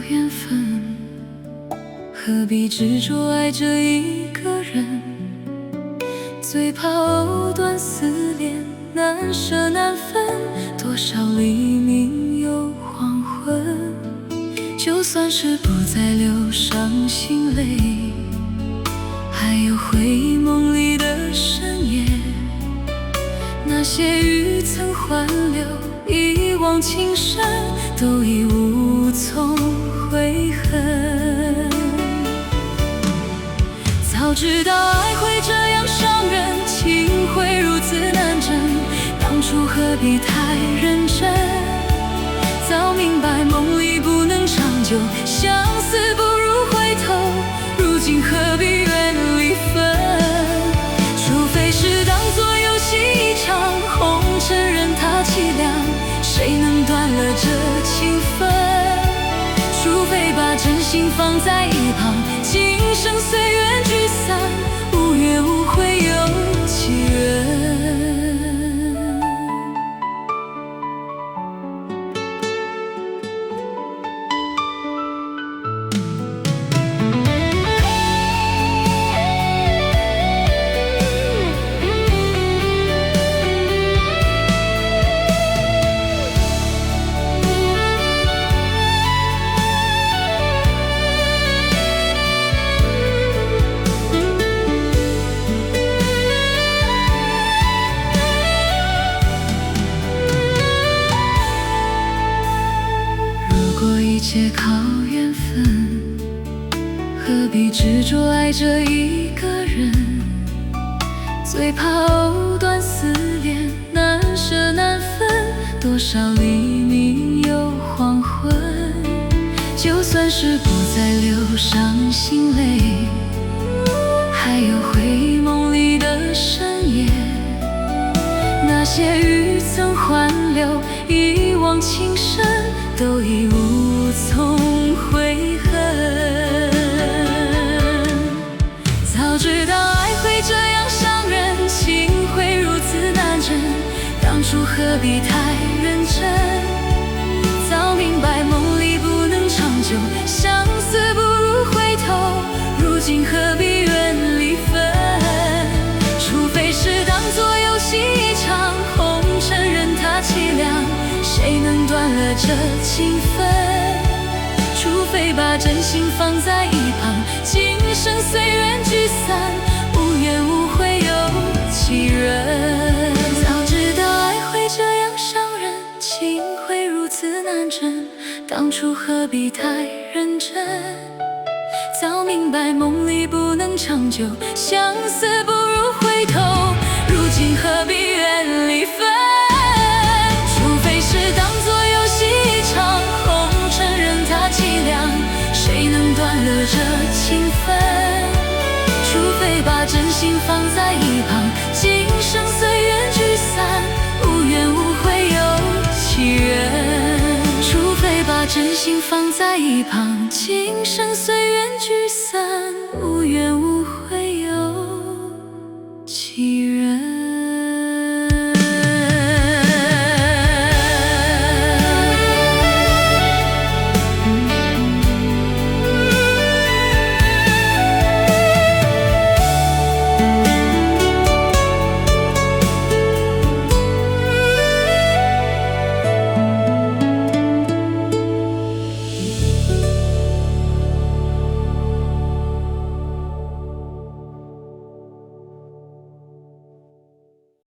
缘分，何必执着爱着一个人？最怕藕断丝连，难舍难分，多少黎明又黄昏。就算是不再流伤心泪，还有回忆梦里的深夜，那些雨曾挽留，一往情深，都已无从悔恨。早知道爱会这样伤人，情会如此难枕，当初何必太认真？早明白梦里不能长久，相思不如回头，如今何必怨离分？除非是当作游戏一场，红尘任它凄凉，谁能断了这情分？除非把真心放在一旁，今生随缘聚散，无怨无悔有几人？一切靠缘分，何必执着爱着一个人？最怕藕断丝连，难舍难分，多少黎明又黄昏。就算是不再流伤心泪，还有回忆梦里的深夜，那些雨曾挽留，一往情深，都已无从悔恨。早知道爱会这样伤人，情会如此难枕，当初何必太认真？早明白梦里不能长久，相思不如回头，如今何必怨离分？除非是当作游戏一场，红尘任它凄凉，谁能断了这情分？除非把真心放在一旁，今生随缘聚散，无怨无悔有几人？早知道爱会这样伤人，情会如此难枕，当初何必太认真？早明白梦里不能长久，相思不如回头，如今何必怨离分？除非是当作游戏一场，红尘任它凄凉，谁能断了这情分？除非把真心放在一旁，今生随缘聚散，无怨无悔有几人？除非把真心放在一旁，今生随缘聚散，无怨无悔。